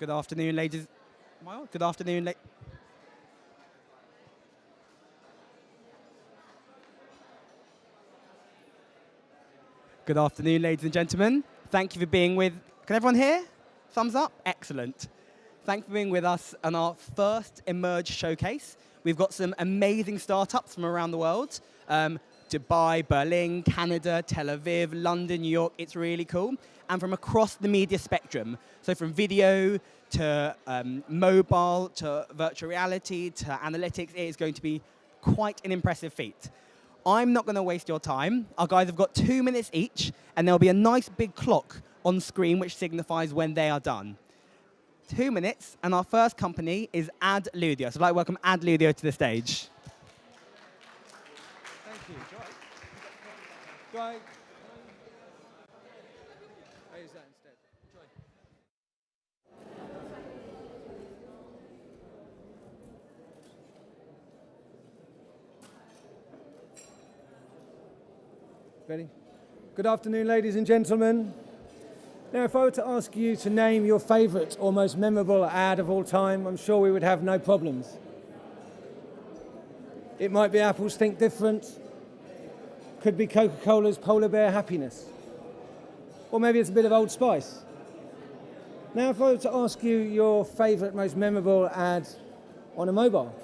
Good afternoon, ladies. Well, good afternoon, Good afternoon, ladies and gentlemen. Thank you for being with. Can everyone hear? Thumbs up? Excellent. Thank you for being with us on our first Emerge showcase. We've got some amazing startups from around the world. Dubai, Berlin, Canada, Tel Aviv, London, New York. It's really cool. And from across the media spectrum. So from video to mobile to virtual reality to analytics, it is going to be quite an impressive feat. I'm not going to waste your time. Our guys have got 2 minutes each, and there'll be a nice big clock on screen which signifies when they are done. 2 minutes, and our first company is Adludio. So I'd like to welcome Adludio to the stage. Thank you. Joy. Use that instead. Joy. Ready? Good afternoon, ladies and gentlemen. Now, if I were to ask you to name your favourite or most memorable ad of all time, I'm sure we would have no problems. It might be Apple's Think Different, could be Coca-Cola's Polar Bear Happiness, or maybe it's a bit of Old Spice. Now, if I were to ask you your favourite, most memorable ad on a mobile,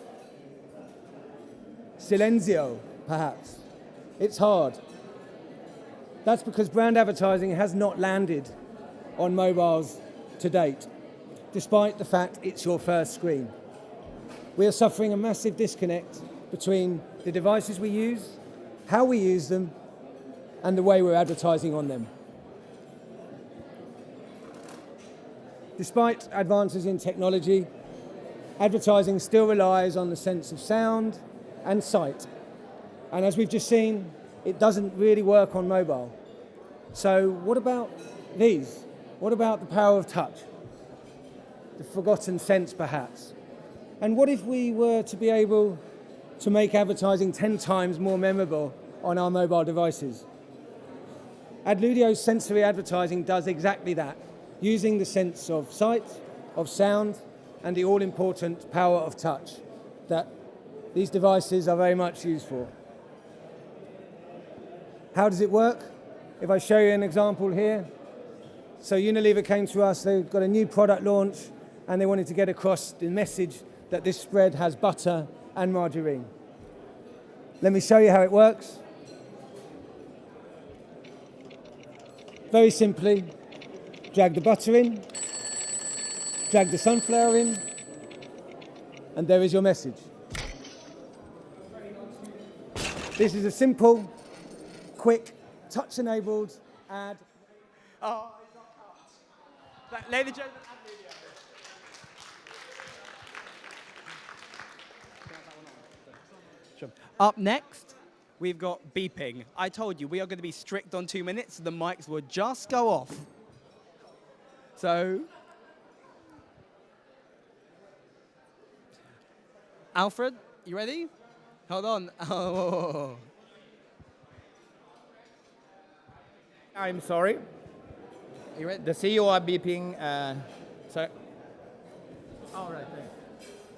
Silenzio, perhaps. It's hard. That's because brand advertising has not landed on mobiles to date, despite the fact it's your first screen. We are suffering a massive disconnect between the devices we use, how we use them, and the way we're advertising on them. Despite advances in technology, advertising still relies on the sense of sound and sight. And as we've just seen, it doesn't really work on mobile. So what about these? What about the power of touch? The forgotten sense, perhaps. And what if we were to be able to make advertising 10 times more memorable on our mobile devices? Adludio's sensory advertising does exactly that, using the sense of sight, of sound, and the all-important power of touch that these devices are very much used for. How does it work? If I show you an example here. So Unilever came to us, they've got a new product launch, and they wanted to get across the message that this spread has butter and margarine. Let me show you how it works. Very simply, drag the butter in, drag the sunflower in, and there is your message. This is a simple, quick, touch-enabled ad. Oh, it's not cut. Ladies and gentlemen, Adludio. Up next, we've got beeping. I told you, we are going to be strict on 2 minutes, so the mics will just go off. So, Alfred, you ready? Hold on. Oh. I'm sorry. Are you ready? The CEO are beeping. Sorry. All right.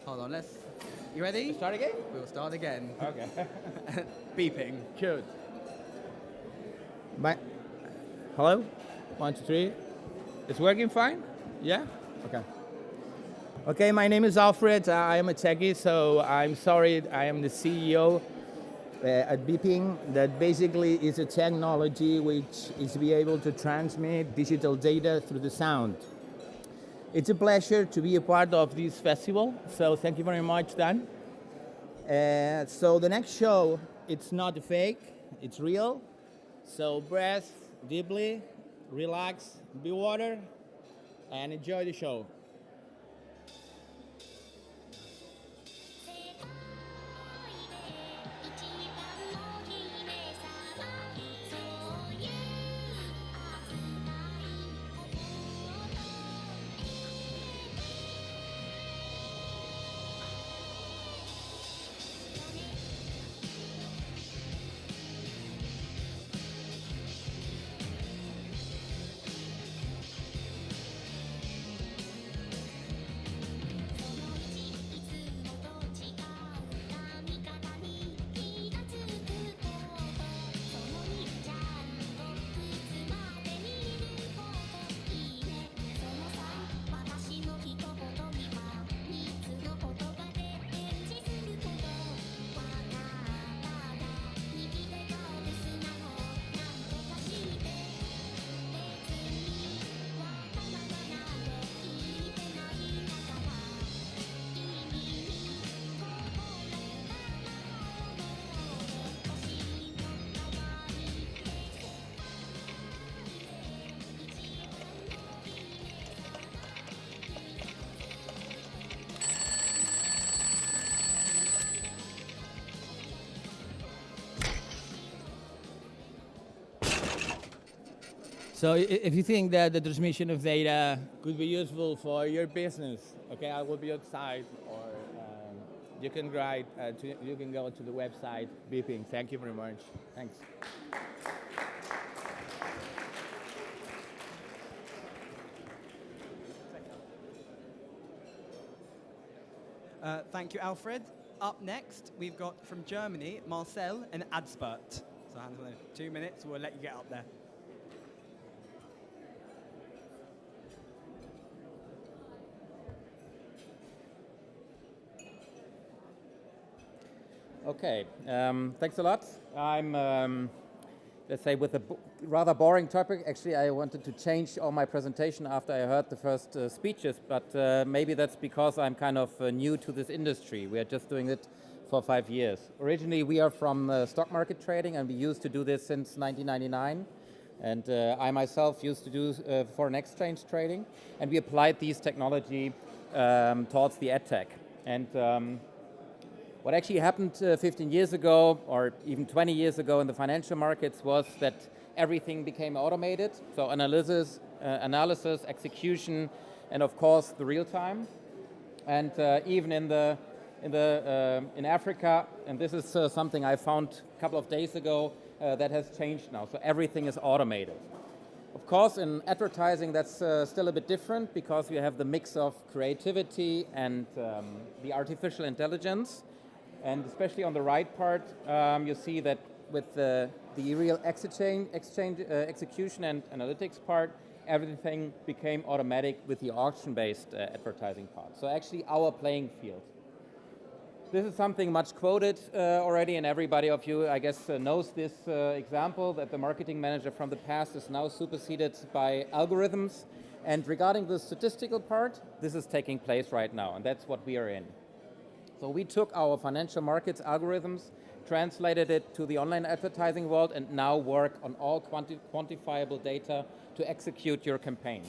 Hold on. You ready? Start again? We'll start again. Okay. Beeping. Good. Hello? 1, 2, 3. It's working fine? Yeah? Okay. Okay, my name is Alfred. I am a techie, so I'm sorry. I am the CEO at Beeping. That basically is a technology which is to be able to transmit digital data through the sound. It's a pleasure to be a part of this festival, so thank you very much, Dan. So the next show, it's not a fake, it's real. So breathe deeply, relax, be water, and enjoy the show. So if you think that the transmission of data could be useful for your business, okay, I will be outside, or you can write, you can go to the website Beeping. Thank you very much. Thanks. Thank you, Alfred. Up next, we've got from Germany, Marcel and Adspert. So hands on 2 minutes, we'll let you get up there. Okay, thanks a lot. I'm, let's say, with a rather boring topic. Actually, I wanted to change all my presentation after I heard the first speeches, but maybe that's because I'm kind of new to this industry. We are just doing it for 5 years. Originally, we are from stock market trading, and we used to do this since 1999. And I myself used to do foreign exchange trading, and we applied these technology towards the edtech. And what actually happened 15 years ago, or even 20 years ago in the financial markets, was that everything became automated. So analysis, execution, and of course the real time. And even in Africa, and this is something I found a couple of days ago, that has changed now. So everything is automated. Of course, in advertising, that's still a bit different because we have the mix of creativity and the artificial intelligence. And especially on the right part, you see that with the real execution and analytics part, everything became automatic with the auction-based advertising part. So actually our playing field. This is something much quoted already, and everybody of you, I guess, knows this example, that the marketing manager from the past is now superseded by algorithms. And regarding the statistical part, this is taking place right now, and that's what we are in. So we took our financial markets algorithms, translated it to the online advertising world, and now work on all quantifiable data to execute your campaigns.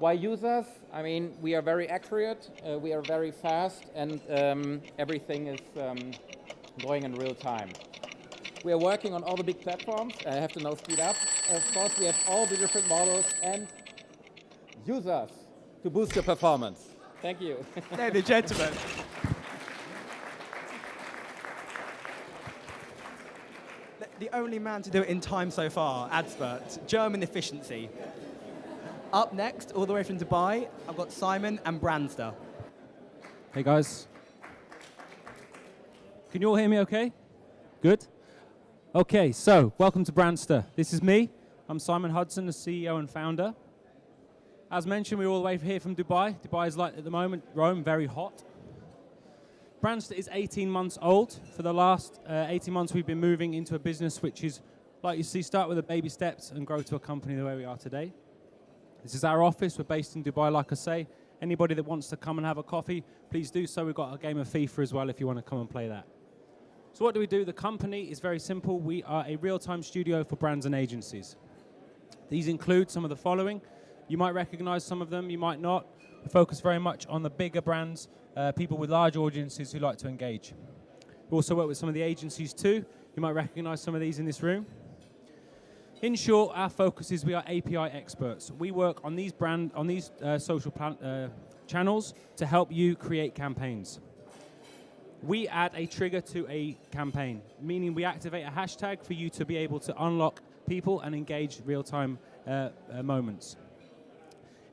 Why use us? I mean, we are very accurate, we are very fast, and everything is going in real time. We are working on all the big platforms. I have to now speed up. Of course, we have all the different models, and use us to boost your performance. Thank you. Ladies and gentlemen. The only man to do it in time so far, Adspert, German efficiency. Up next, all the way from Dubai, I've got Simon and Brandster. Hey guys. Can you all hear me okay? Good? Okay, so welcome to Brandster. This is me. I'm Simon Hudson, the CEO and founder. As mentioned, we're all the way here from Dubai. Dubai is like, at the moment, Rome, very hot. Brandster is 18 months old. For the last 18 months, we've been moving into a business which is, like you see, start with the baby steps and grow to a company the way we are today. This is our office. We're based in Dubai, like I say. Anybody that wants to come and have a coffee, please do so. We've got a game of FIFA as well if you want to come and play that. So what do we do? The company is very simple. We are a real-time studio for brands and agencies. These include some of the following. You might recognize some of them, you might not. We focus very much on the bigger brands, people with large audiences who like to engage. We also work with some of the agencies too. You might recognize some of these in this room. In short, our focus is we are API experts. We work on these social channels to help you create campaigns. We add a trigger to a campaign, meaning we activate a hashtag for you to be able to unlock people and engage real-time moments.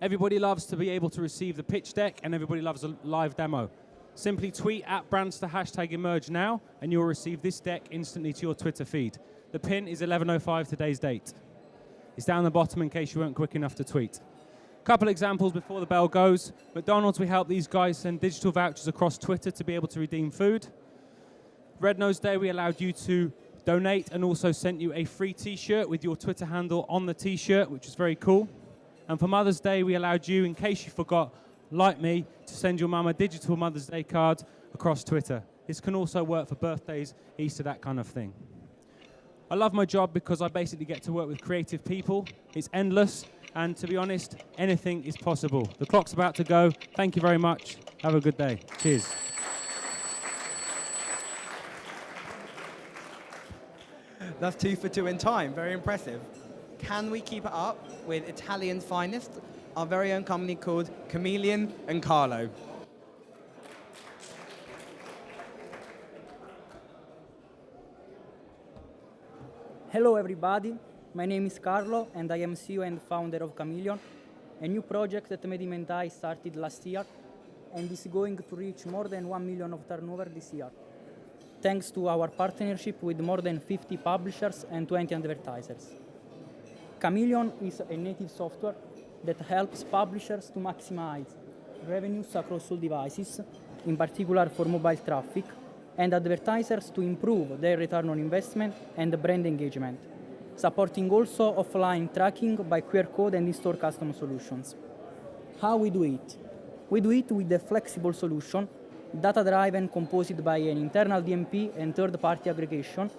Everybody loves to be able to receive the pitch deck, and everybody loves a live demo. Simply tweet at Brandster hashtag emerge now, and you'll receive this deck instantly to your Twitter feed. The pin is 11:05 today's date. It's down the bottom in case you weren't quick enough to tweet. Couple examples before the bell goes. McDonald's, we help these guys send digital vouchers across Twitter to be able to redeem food. Red Nose Day, we allowed you to donate and also sent you a free t-shirt with your Twitter handle on the t-shirt, which is very cool. And for Mother's Day, we allowed you, in case you forgot, like me, to send your mum a digital Mother's Day card across Twitter. This can also work for birthdays, Easter, that kind of thing. I love my job because I basically get to work with creative people. It's endless, and to be honest, anything is possible. The clock's about to go. Thank you very much. Have a good day. Cheers. That's 2 for 2 in time. Very impressive. can we keep it up with Italian's finest, our very own company called Chameleon and Carlo. Hello everybody, my name is Carlo and I am CEO and founder of Chameleon, a new project that Medim and I started last year and is going to reach more than 1 million of turnover this year, thanks to our partnership with more than 50 publishers and 20 advertisers. Chameleon is a native software that helps publishers to maximize revenues across all devices, in particular for mobile traffic, and advertisers to improve their return on investment and brand engagement, supporting also offline tracking by QR code and in-store custom solutions. How we do it? We do it with a flexible solution, data-driven, composed by an internal DMP and third-party aggregation,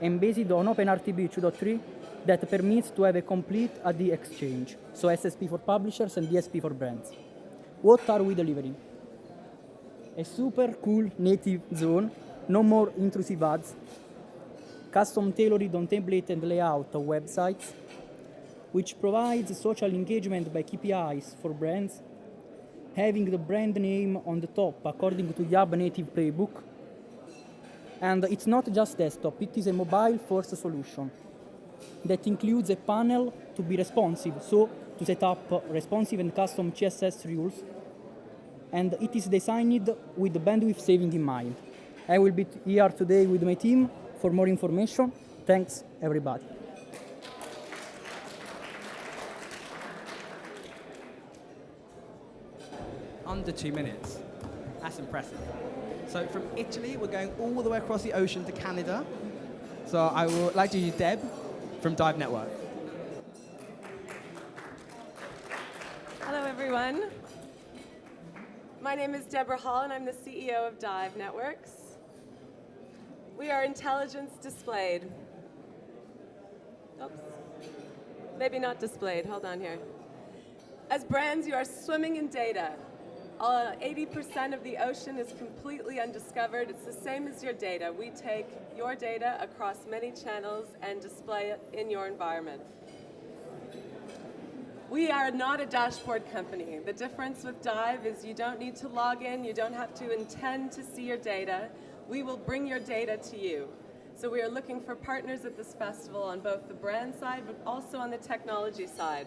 and based on OpenRTB 2.3 that permits to have a complete AD exchange, so SSP for publishers and DSP for brands. What are we delivering? A super cool native zone, no more intrusive ads, custom tailored on template and layout of websites, which provides social engagement by KPIs for brands, having the brand name on the top according to Yab native playbook. And it's not just desktop, it is a mobile-first solution that includes a panel to be responsive, so to set up responsive and custom CSS rules, and it is designed with the bandwidth saving in mind. I will be here today with my team for more information. Thanks, everybody. Under 2 minutes. That's impressive. So from Italy, we're going all the way across the ocean to Canada. So I would like to use Deb from Dive Network. Hello, everyone. My name is Deborah Hall, and I'm the CEO of Dive Networks. We are intelligence displayed. Oops. Maybe not displayed. Hold on here. As brands, you are swimming in data. 80% of the ocean is completely undiscovered. It's the same as your data. We take your data across many channels and display it in your environment. We are not a dashboard company. The difference with Dive is you don't need to log in, you don't have to intend to see your data. We will bring your data to you. So we are looking for partners at this festival on both the brand side, but also on the technology side.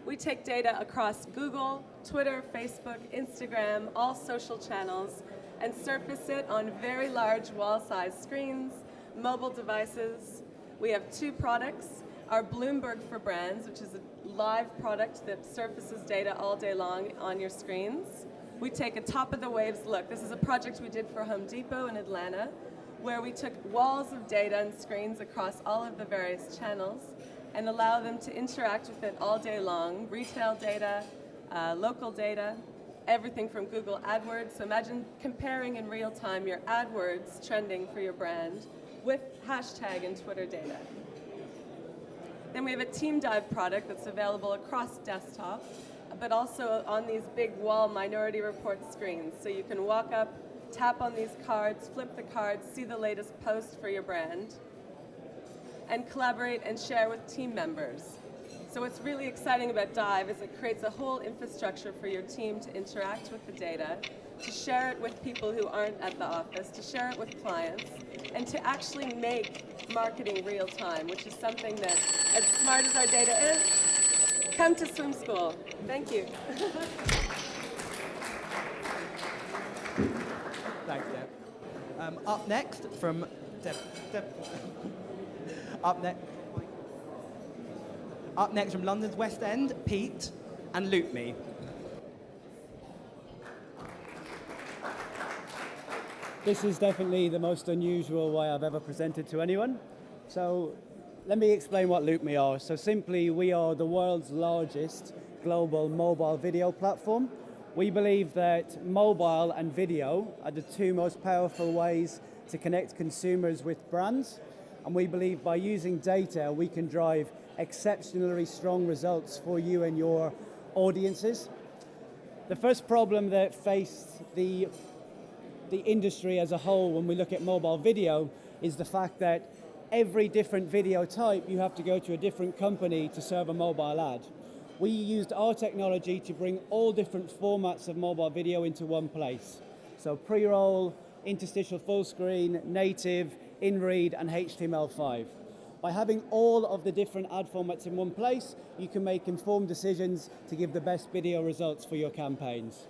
We take data across Google, Twitter, Facebook, Instagram, all social channels, and surface it on very large wall-sized screens, mobile devices. We have 2 products. Our Bloomberg for Brands, which is a live product that surfaces data all day long on your screens. We take a top-of-the-waves look. This is a project we did for Home Depot in Atlanta, where we took walls of data and screens across all of the various channels and allow them to interact with it all day long. Retail data, local data, everything from Google AdWords. So imagine comparing in real time your AdWords trending for your brand with hashtag and Twitter data. Then we have a Team Dive product that's available across desktop, but also on these big wall Minority Report screens. So you can walk up, tap on these cards, flip the cards, see the latest post for your brand, and collaborate and share with team members. So what's really exciting about Dive is it creates a whole infrastructure for your team to interact with the data, to share it with people who aren't at the office, to share it with clients, and to actually make marketing real time, which is something that, as smart as our data is, come to swim school. Thank you. Thanks, Deb. Up next from Deb. Up next from London's West End, Pete and LoopMe. This is definitely the most unusual way I've ever presented to anyone. So let me explain what LoopMe are. So simply, we are the world's largest global mobile video platform. We believe that mobile and video are the 2 most powerful ways to connect consumers with brands. And we believe by using data, we can drive exceptionally strong results for you and your audiences. The first problem that faced the industry as a whole when we look at mobile video is the fact that every different video type, you have to go to a different company to serve a mobile ad. We used our technology to bring all different formats of mobile video into one place. So pre-roll, interstitial full screen, native, in-read, and HTML5. By having all of the different ad formats in one place, you can make informed decisions to give the best video results for your campaigns.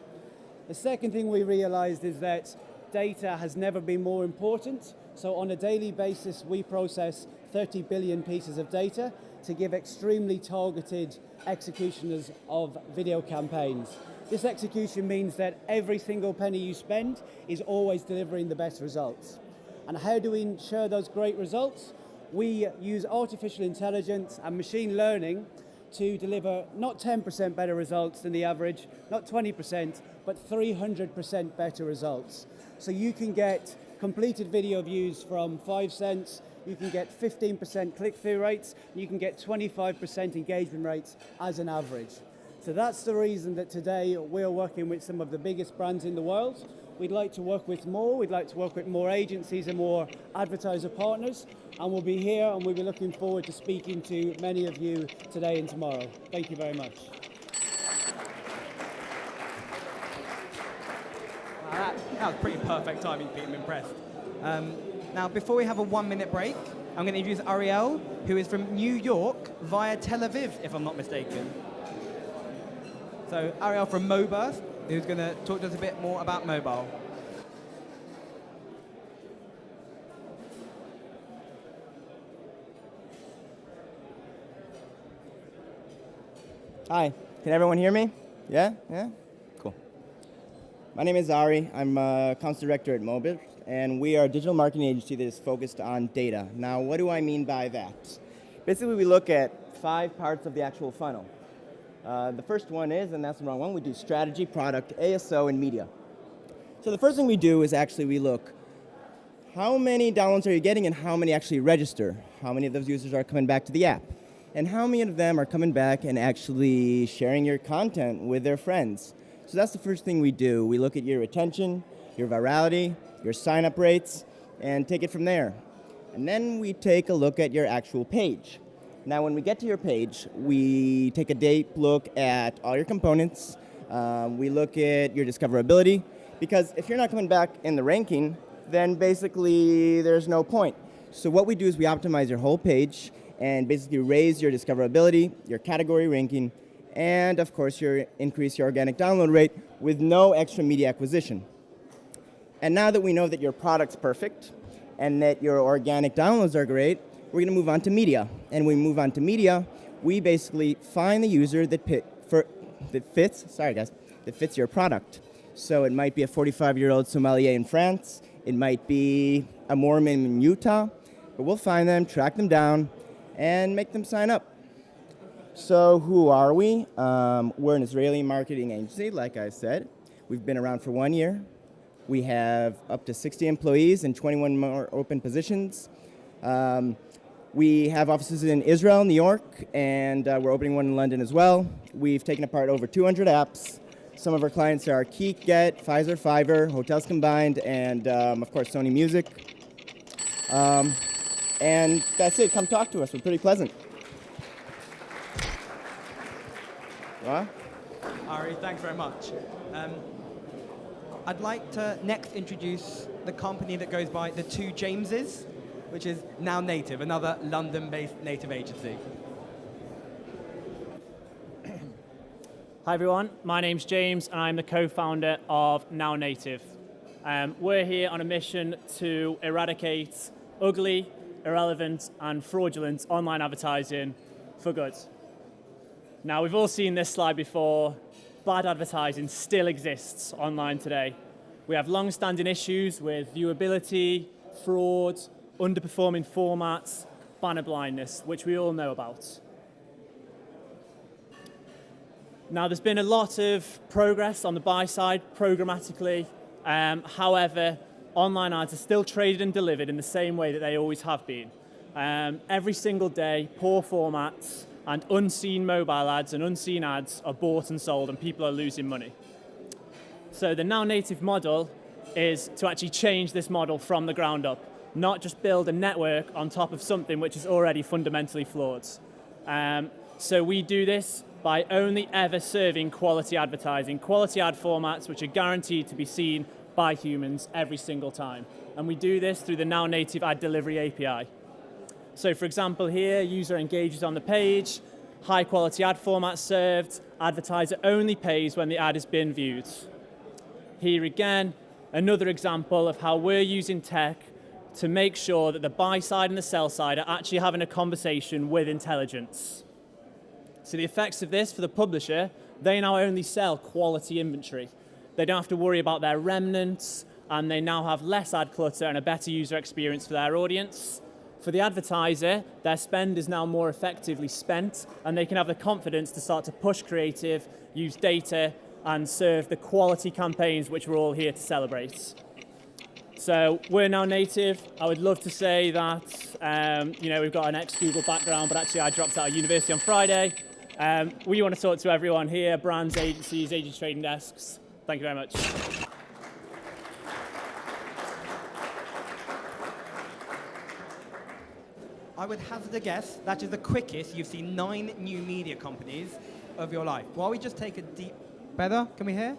The second thing we realized is that data has never been more important. So on a daily basis, we process 30 billion pieces of data to give extremely targeted executioners of video campaigns. This execution means that every single penny you spend is always delivering the best results. And how do we ensure those great results? We use artificial intelligence and machine learning to deliver not 10% better results than the average, not 20%, but 300% better results. So you can get completed video views from 5 cents, you can get 15% click-through rates, you can get 25% engagement rates as an average. So that's the reason that today we're working with some of the biggest brands in the world. We'd like to work with more, we'd like to work with more agencies and more advertiser partners, and we'll be here and we'll be looking forward to speaking to many of you today and tomorrow. Thank you very much. That was pretty perfect timing, Pete. I'm impressed. Now, before we have a 1-minute break, I'm going to introduce Ariel, who is from New York via Tel Aviv, if I'm not mistaken. So Ariel from Moburst, who's going to talk to us a bit more about mobile. Hi, can everyone hear me? Yeah? Cool. My name is Ari. I'm a Council Director at Moburst, and we are a digital marketing agency that is focused on data. Now, what do I mean by that? Basically, we look at 5 parts of the actual funnel. The first one is, and that's the wrong one, we do strategy, product, ASO, and media. So the first thing we do is actually we look, how many downloads are you getting and how many actually register? How many of those users are coming back to the app? And how many of them are coming back and actually sharing your content with their friends? So that's the first thing we do. We look at your retention, your virality, your sign-up rates, and take it from there. And then we take a look at your actual page. Now, when we get to your page, we take a deep look at all your components. We look at your discoverability, because if you're not coming back in the ranking, then basically there's no point. So what we do is we optimize your whole page and basically raise your discoverability, your category ranking, and of course increase your organic download rate with no extra media acquisition. And now that we know that your product's perfect and that your organic downloads are great, we're gonna move on to media. And when we move on to media, we basically find the user that fits your product. So it might be a 45-year-old sommelier in France, it might be a Mormon in Utah, but we'll find them, track them down, and make them sign up. So who are we? We're an Israeli marketing agency, like I said. We've been around for 1 year. We have up to 60 employees and 21 more open positions. We have offices in Israel, New York, and we're opening one in London as well. We've taken apart over 200 apps. Some of our clients are Keek, Get, Pfizer, Fiverr, Hotels Combined, and of course Sony Music. And that's it. Come talk to us. We're pretty pleasant. What? Ari, thanks very much. I'd like to next introduce the company that goes by the Two Jameses, which is Now Native, another London-based native agency. Hi everyone, my name's James and I'm the co-founder of Now Native. We're here on a mission to eradicate ugly, irrelevant and fraudulent online advertising for good. Now we've all seen this slide before. Bad advertising still exists online today. We have long-standing issues with viewability, fraud, underperforming formats, banner blindness, which we all know about. Now, there's been a lot of progress on the buy side programmatically. However, online ads are still traded and delivered in the same way that they always have been. Every single day, poor formats and unseen mobile ads and unseen ads are bought and sold, and people are losing money. So the Now Native model is to actually change this model from the ground up. not just build a network on top of something which is already fundamentally flawed. So we do this by only ever serving quality advertising, quality ad formats which are guaranteed to be seen by humans every single time. And we do this through the Now Native Ad Delivery API. So for example here, user engages on the page, high quality ad format served, advertiser only pays when the ad is being viewed. Here again, another example of how we're using tech to make sure that the buy side and the sell side are actually having a conversation with intelligence. So the effects of this for the publisher, they now only sell quality inventory. They don't have to worry about their remnants, and they now have less ad clutter and a better user experience for their audience. For the advertiser, their spend is now more effectively spent, and they can have the confidence to start to push creative, use data, and serve the quality campaigns which we're all here to celebrate. So we're Now Native. I would love to say that we've got an ex-Google background, but actually I dropped out of university on Friday. We want to talk to everyone here, brands, agencies, agency trading desks. Thank you very much. I would hazard a guess that is the quickest you've seen 9 new media companies of your life. While we just take a deep... Better? Can we hear?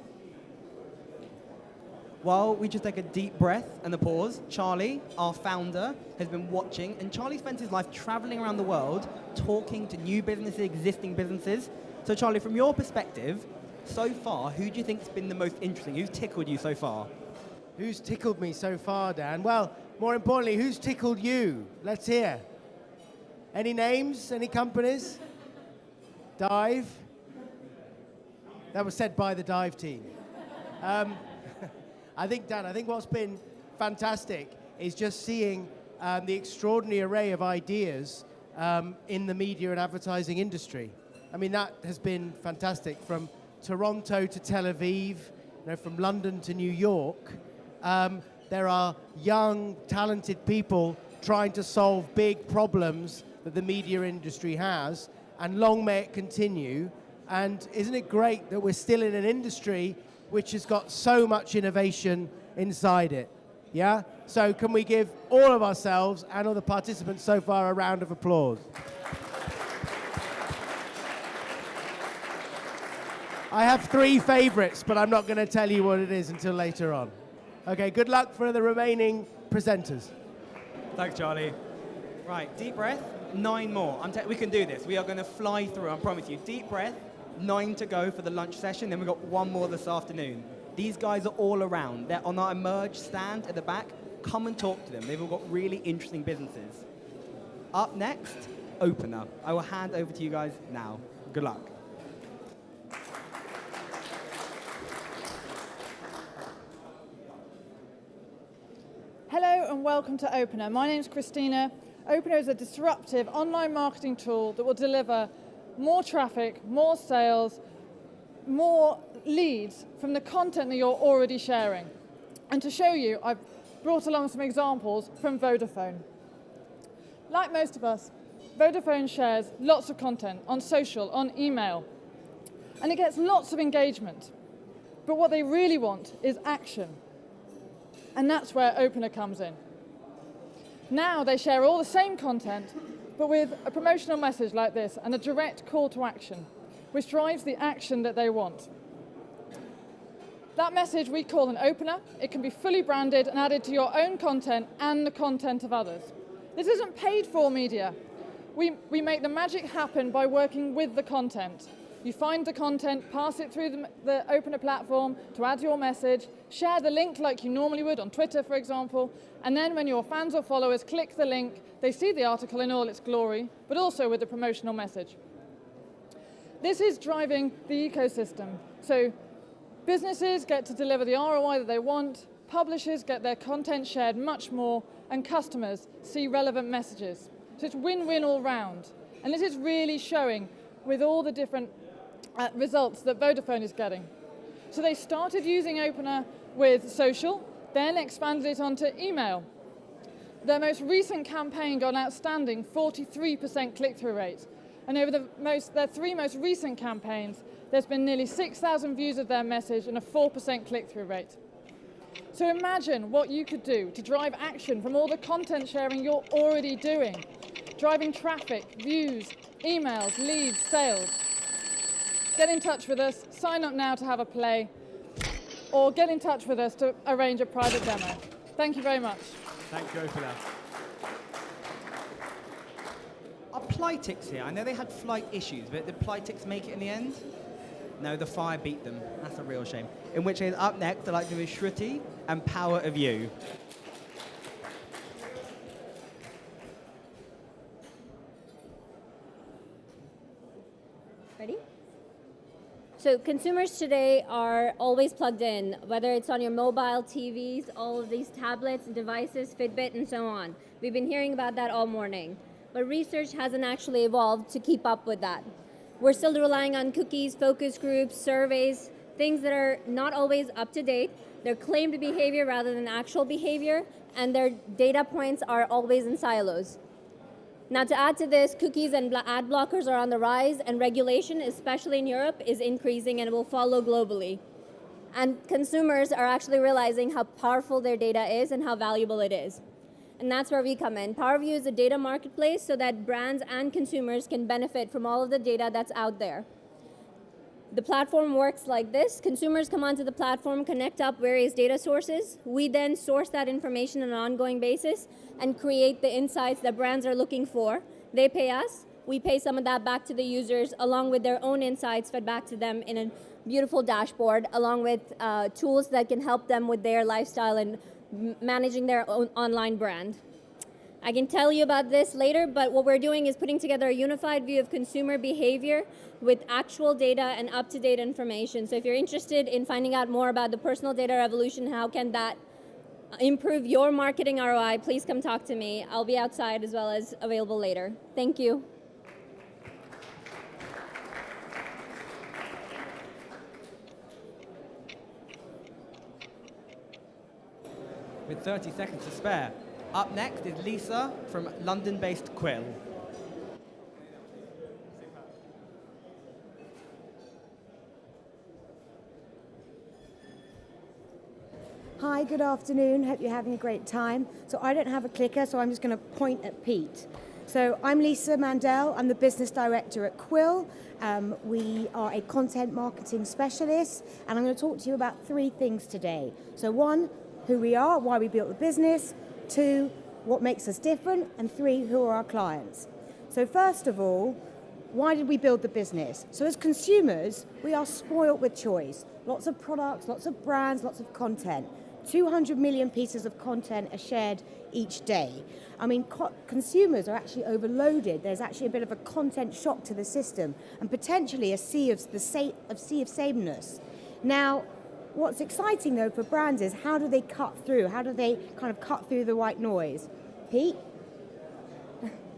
While we just take a deep breath and a pause, Charlie, our founder, has been watching, and Charlie spent his life traveling around the world, talking to new businesses, existing businesses. So Charlie, from your perspective, so far, who do you think's been the most interesting? Who's tickled you so far? Who's tickled me so far, Dan? Well, more importantly, who's tickled you? Let's hear. Any names? Any companies? Dive? That was said by the Dive team. I think, Dan, what's been fantastic is just seeing the extraordinary array of ideas in the media and advertising industry. I mean, that has been fantastic. From Toronto to Tel Aviv, from London to New York, there are young, talented people trying to solve big problems that the media industry has, and long may it continue. And isn't it great that we're still in an industry which has got so much innovation inside it? Yeah? So can we give all of ourselves and all the participants so far a round of applause? I have 3 favorites, but I'm not going to tell you what it is until later on. Okay, good luck for the remaining presenters. Thanks, Charlie. Right, deep breath, 9 more. We can do this. We are going to fly through, I promise you. Deep breath, 9 to go for the lunch session, then we've got 1 more this afternoon. These guys are all around. They're on our Emerge stand at the back. Come and talk to them. They've all got really interesting businesses. Up next, Opener. I will hand over to you guys now. Good luck. Hello and welcome to Opener. My name's Christina. Opener is a disruptive online marketing tool that will deliver more traffic, more sales, more leads from the content that you're already sharing. And to show you, I've brought along some examples from Vodafone. Like most of us, Vodafone shares lots of content on social, on email, and it gets lots of engagement. But what they really want is action. And that's where Opener comes in. Now they share all the same content, but with a promotional message like this and a direct call to action, which drives the action that they want. That message we call an opener. It can be fully branded and added to your own content and the content of others. This isn't paid for media. We make the magic happen by working with the content. You find the content, pass it through the Opener platform to add your message, share the link like you normally would on Twitter, for example, and then when your fans or followers click the link, they see the article in all its glory, but also with the promotional message. This is driving the ecosystem. So businesses get to deliver the ROI that they want, publishers get their content shared much more, and customers see relevant messages. So it's win-win all round. And this is really showing with all the different results that Vodafone is getting. So they started using Opener with social, then expanded it onto email. Their most recent campaign got an outstanding 43% click-through rate. And over their 3 most recent campaigns, there's been nearly 6,000 views of their message and a 4% click-through rate. So So imagine what you could do to drive action from all the content sharing you're already doing. Driving traffic, views, emails, leads, sales. Get in touch with us, sign up now to have a play, or get in touch with us to arrange a private demo. Thank you very much. Thank you for that. Are Plytix here? I know they had flight issues, but did Plytix make it in the end? No, the fire beat them. That's a real shame. In which case, up next, I'd like to do Shruti and Power of You. Ready? So consumers today are always plugged in, whether it's on your mobile, TVs, all of these tablets, devices, Fitbit, and so on. We've been hearing about that all morning. But research hasn't actually evolved to keep up with that. We're still relying on cookies, focus groups, surveys, things that are not always up to date. They're claimed behavior rather than actual behavior, and their data points are always in silos. Now, to add to this, cookies and ad blockers are on the rise, and regulation, especially in Europe, is increasing and it will follow globally. And consumers are actually realizing how powerful their data is and how valuable it is. And that's where we come in. PowerView is a data marketplace so that brands and consumers can benefit from all of the data that's out there. The platform works like this. Consumers come onto the platform, connect up various data sources. We then source that information on an ongoing basis and create the insights that brands are looking for. They pay us. We pay some of that back to the users along with their own insights fed back to them in a beautiful dashboard along with tools that can help them with their lifestyle and managing their own online brand. I can tell you about this later, but what we're doing is putting together a unified view of consumer behavior with actual data and up-to-date information. So if you're interested in finding out more about the personal data revolution, how can that improve your marketing ROI, please come talk to me. I'll be outside as well as available later. Thank you. With 30 seconds to spare. Up next is Lisa from London-based Quill. Hi, good afternoon. Hope you're having a great time. So I don't have a clicker, so I'm just going to point at Pete. So I'm Lisa Mandel. I'm the business director at Quill. We are a content marketing specialist, and I'm going to talk to you about 3 things today. So 1, who we are, why we built the business. 2, what makes us different. And 3, who are our clients. So first of all, why did we build the business? So as consumers, we are spoiled with choice. Lots of products, lots of brands, lots of content. 200 million pieces of content are shared each day. I mean, consumers are actually overloaded. There's actually a bit of a content shock to the system and potentially a sea of sameness. Now, what's exciting though for brands is how do they cut through? How do they kind of cut through the white noise? Pete?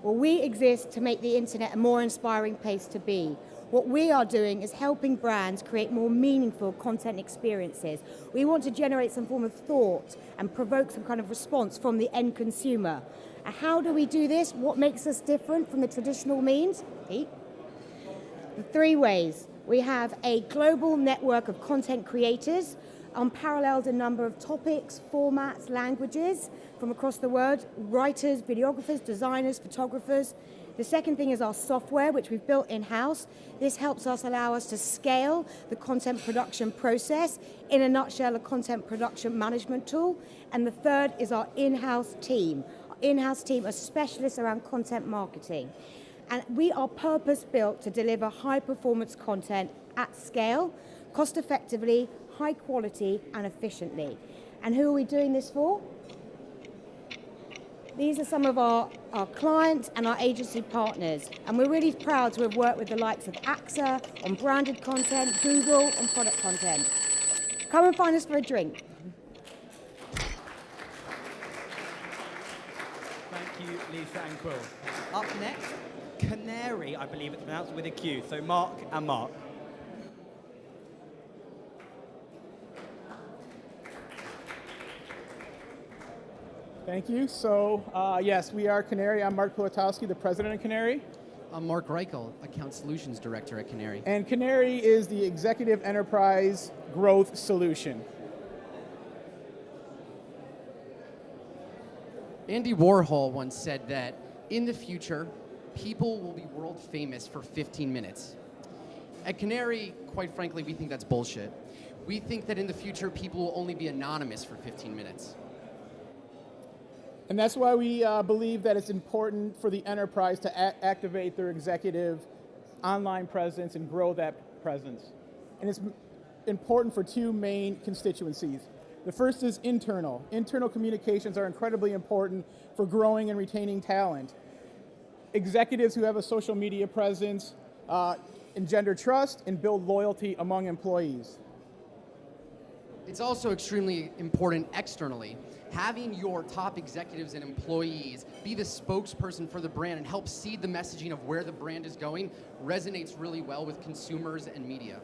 Well, we exist to make the internet a more inspiring place to be. What we are doing is helping brands create more meaningful content experiences. We want to generate some form of thought and provoke some kind of response from the end consumer. And how do we do this? What makes us different from the traditional means? Pete? The 3 ways. We have a global network of content creators, unparalleled in number of topics, formats, languages from across the world, writers, videographers, designers, photographers. The second thing is our software, which we've built in-house. This helps us allow us to scale the content production process. In a nutshell, a content production management tool. And the third is our in-house team. Our in-house team are specialists around content marketing. And we are purpose-built to deliver high-performance content at scale, cost-effectively, high quality, and efficiently. And who are we doing this for? These are some of our clients and our agency partners, and we're really proud to have worked with the likes of AXA on branded content, Google on product content. Come and find us for a drink. Thank you, Lisa and Quill. Up next, Canary, I believe it's pronounced with a Q. So Mark and Mark. Thank you. So, yes, we are Canary. I'm Mark Pilotowski, the president of Canary. I'm Mark Reichel, Account Solutions Director at Canary. And Canary is the executive enterprise growth solution. Andy Warhol once said that in the future, people will be world famous for 15 minutes. At Canary, quite frankly, we think that's bullshit. We think that in the future, people will only be anonymous for 15 minutes. And that's why we believe that it's important for the enterprise to activate their executive online presence and grow that presence. And it's important for two main constituencies. The first is internal. Internal communications are incredibly important for growing and retaining talent. Executives who have a social media presence engender trust and build loyalty among employees. It's also extremely important externally. Having your top executives and employees be the spokesperson for the brand and help seed the messaging of where the brand is going resonates really well with consumers and media.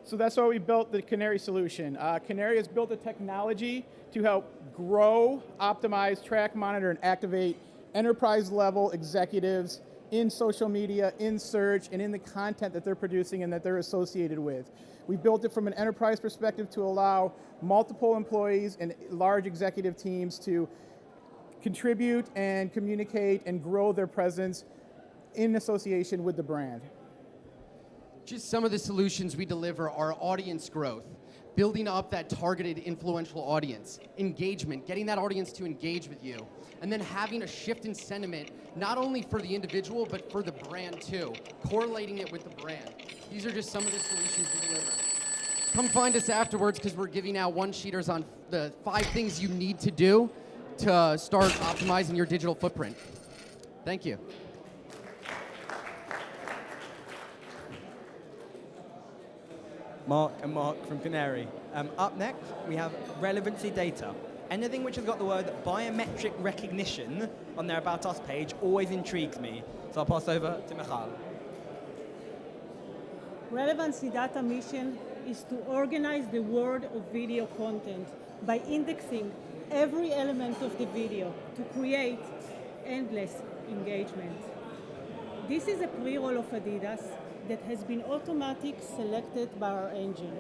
So that's why we built the Canary solution. Canary has built a technology to help grow, optimize, track, monitor, and activate enterprise-level executives in social media, in search, and in the content that they're producing and that they're associated with. We built it from an enterprise perspective to allow multiple employees and large executive teams to contribute and communicate and grow their presence in association with the brand. Just some of the solutions we deliver are audience growth, building up that targeted influential audience, engagement, getting that audience to engage with you, and then having a shift in sentiment, not only for the individual, but for the brand too, correlating it with the brand. These are just some of the solutions we deliver. Come find us afterwards because we're giving out one-sheeters on the 5 things you need to do to start optimizing your digital footprint. Thank you. Mark and Mark from Canary. Up next, we have relevancy data. Anything which has got the word biometric recognition on their About Us page always intrigues me. So I'll pass over to Michal. Relevancy data mission is to organize the world of video content by indexing every element of the video to create endless engagement. This is a pre-roll of Adidas that has been automatically selected by our engine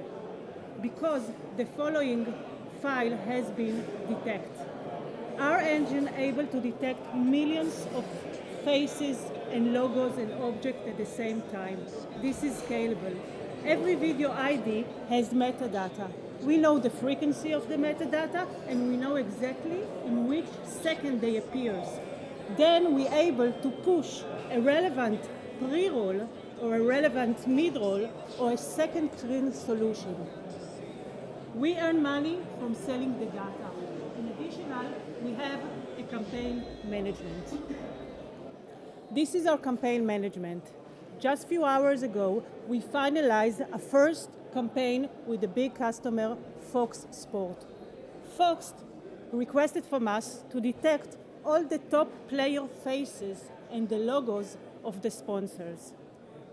because the following file has been detected. Our engine able to detect millions of faces and logos and objects at the same time. This is scalable. Every video ID has metadata. We know the frequency of the metadata and we know exactly in which second they appears. Then we're able to push a relevant pre-roll or a relevant mid-roll or a second screen solution. We earn money from selling the data. In addition, we have a campaign management. This is our campaign management. Just a few hours ago, we finalized a first campaign with a big customer, Fox Sport. Fox requested from us to detect all the top player faces and the logos of the sponsors.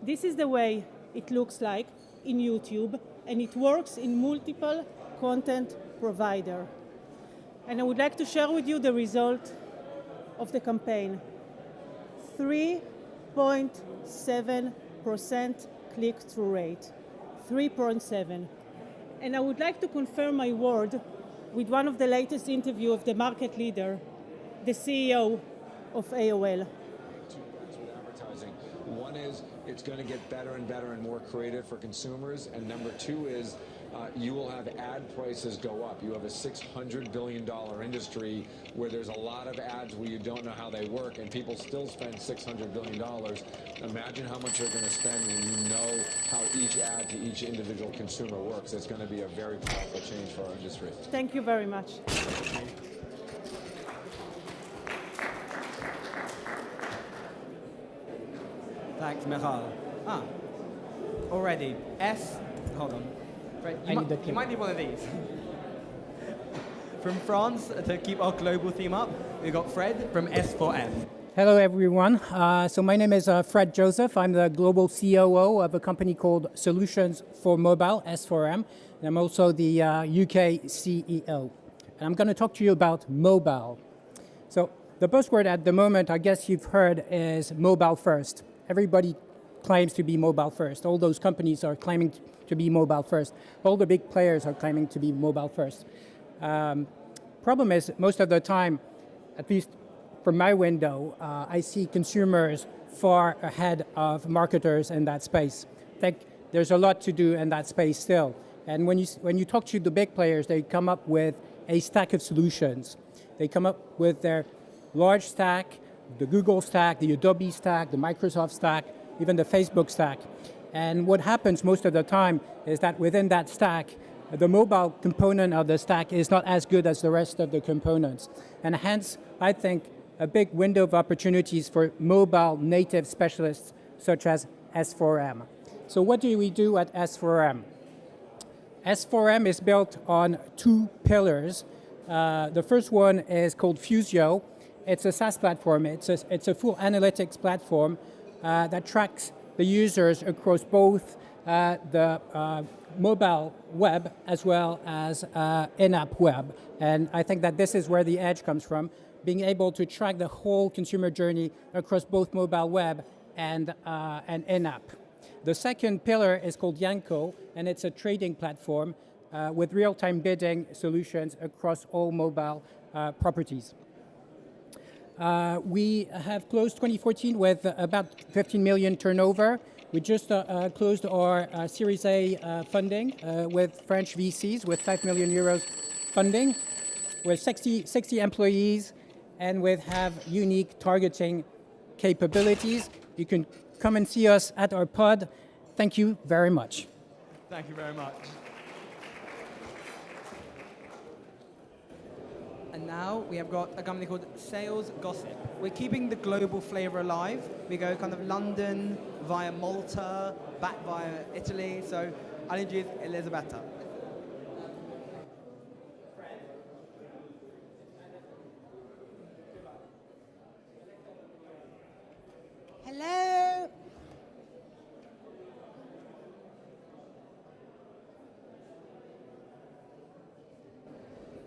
This is the way it looks like in YouTube, and it works in multiple content providers. And I would like to share with you the result of the campaign. 3.7% click-through rate, 3.7. And I would like to confirm my word with one of the latest interviews of the market leader, the CEO of AOL. One is it's going to get better and better and more creative for consumers. And number 2 is you will have ad prices go up. You have a $600 billion industry where there's a lot of ads where you don't know how they work, and people still spend $600 billion. Imagine how much you're going to spend when you know how each ad to each individual consumer works. It's going to be a very powerful change for our industry. Thank you very much. Thanks, Michal. Already. Hold on. Fred, you might need one of these. From France, to keep our global theme up, we've got Fred from S4M. Hello, everyone. So my name is Fred Joseph. I'm the global COO of a company called Solutions for Mobile, S4M. And I'm also the UK CEO. And I'm going to talk to you about mobile. So the buzzword at the moment, I guess you've heard, is mobile first. Everybody claims to be mobile first. All those companies are claiming to be mobile first. All the big players are claiming to be mobile first. Problem is, most of the time, at least from my window, I see consumers far ahead of marketers in that space. I think there's a lot to do in that space still. And when you talk to the big players, they come up with a stack of solutions. They come up with their large stack, the Google stack, the Adobe stack, the Microsoft stack, even the Facebook stack. And what happens most of the time is that within that stack, the mobile component of the stack is not as good as the rest of the components. And hence, I think a big window of opportunities for mobile native specialists such as S4M. So what do we do at S4M? S4M is built on two pillars. The first one is called Fusio. It's a SaaS platform. It's a full analytics platform that tracks the users across both the mobile web as well as in-app web. And I think that this is where the edge comes from, being able to track the whole consumer journey across both mobile web and in-app. The second pillar is called Yanko, and it's a trading platform with real-time bidding solutions across all mobile properties. We have closed 2014 with about 15 million turnover. We just closed our Series A funding with French VCs with 5 million euros funding, with 60 employees, and with have unique targeting capabilities. You can come and see us at our pod. Thank you very much. Thank you very much. And now we have got a company called Sales Gossip. We're keeping the global flavor alive. We go kind of London via Malta, back via Italy. So I'll introduce Elisabetta. Hello.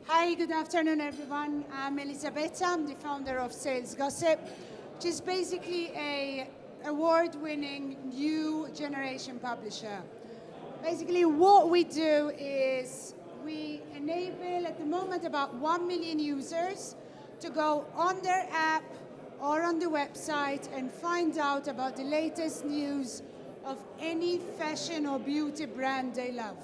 Hi, good afternoon, everyone. I'm Elisabetta. I'm the founder of Sales Gossip, which is basically a award-winning new generation publisher. Basically, what we do is we enable, at the moment, about 1 million users to go on their app or on the website and find out about the latest news of any fashion or beauty brand they love.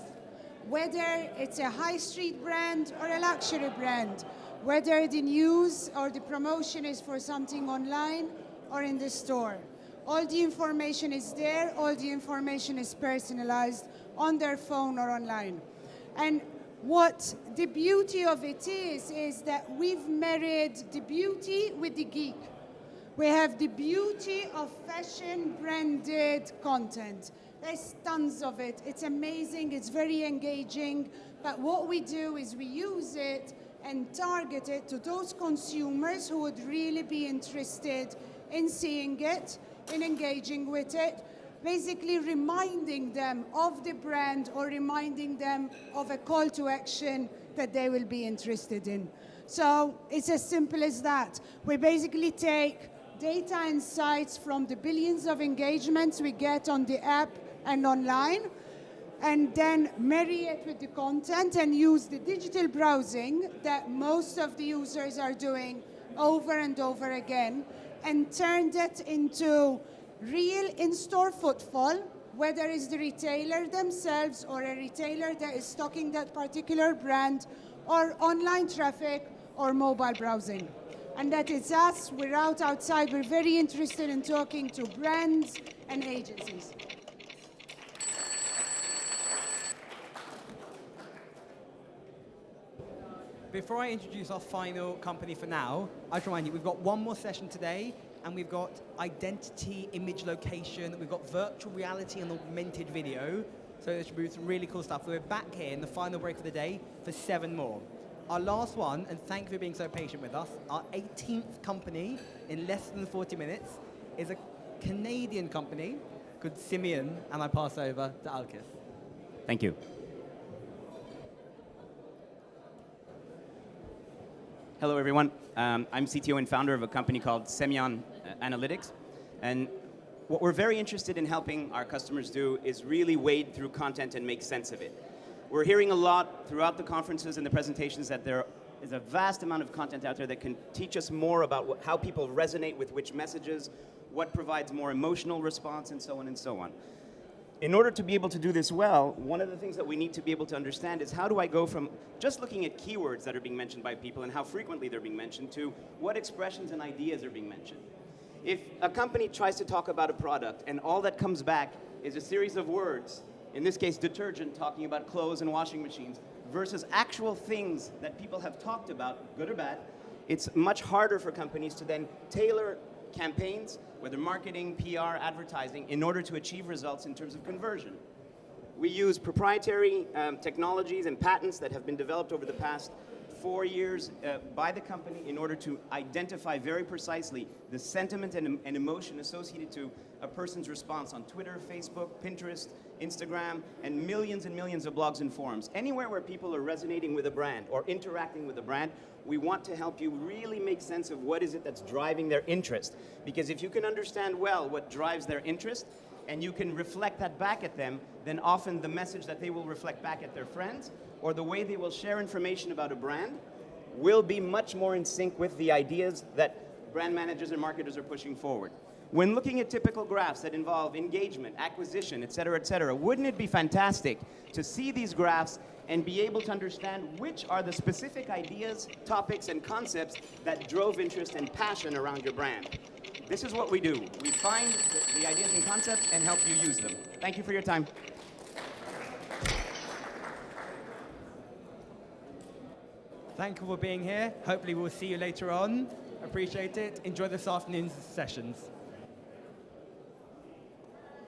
Whether it's a high street brand or a luxury brand, whether the news or the promotion is for something online or in the store. All the information is there, all the information is personalized on their phone or online. And what the beauty of it is that we've married the beauty with the geek. We have the beauty of fashion branded content. There's tons of it. It's amazing, it's very engaging, but what we do is we use it and target it to those consumers who would really be interested in seeing it, in engaging with it, basically reminding them of the brand or reminding them of a call to action that they will be interested in. So it's as simple as that. We basically take data insights from the billions of engagements we get on the app and online, and then marry it with the content and use the digital browsing that most of the users are doing over and over again, and turn that into real in-store footfall, whether it's the retailer themselves or a retailer that is stocking that particular brand, or online traffic or mobile browsing. And that is us. We're out outside. We're very interested in talking to brands and agencies. Before I introduce our final company for now, I should remind you, we've got one more session today, and we've got identity, image location, we've got virtual reality and augmented video. So there should be some really cool stuff. We're back here in the final break of the day for 7 more. Our last one, and thank you for being so patient with us, our 18th company in less than 40 minutes is a Canadian company called Simeon, and I pass over to Alkis. Thank you. Hello, everyone. I'm CTO and founder of a company called Semyon Analytics. And what we're very interested in helping our customers do is really wade through content and make sense of it. We're hearing a lot throughout the conferences and the presentations that there There's a vast amount of content out there that can teach us more about how people resonate with which messages, what provides more emotional response, and so on and so on. In order to be able to do this well, one of the things that we need to be able to understand is how do I go from just looking at keywords that are being mentioned by people and how frequently they're being mentioned to what expressions and ideas are being mentioned. If a company tries to talk about a product and all that comes back is a series of words, in this case detergent talking about clothes and washing machines, versus actual things that people have talked about, good or bad, it's much harder for companies to then tailor campaigns, whether marketing, PR, advertising, in order to achieve results in terms of conversion. We use proprietary technologies and patents that have been developed over the past 4 years by the company in order to identify very precisely the sentiment and emotion associated to a person's response on Twitter, Facebook, Pinterest, Instagram, and millions of blogs and forums. Anywhere where people are resonating with a brand or interacting with a brand, we want to help you really make sense of what is it that's driving their interest. Because if you can understand well what drives their interest, and you can reflect that back at them, then often the message that they will reflect back at their friends, or the way they will share information about a brand, will be much more in sync with the ideas that brand managers and marketers are pushing forward. When looking at typical graphs that involve engagement, acquisition, et cetera, wouldn't it be fantastic to see these graphs and be able to understand which are the specific ideas, topics, and concepts that drove interest and passion around your brand? This is what we do. We find the ideas and concepts and help you use them. Thank you for your time. Thank you for being here. Hopefully we'll see you later on. Appreciate it. Enjoy this afternoon's sessions.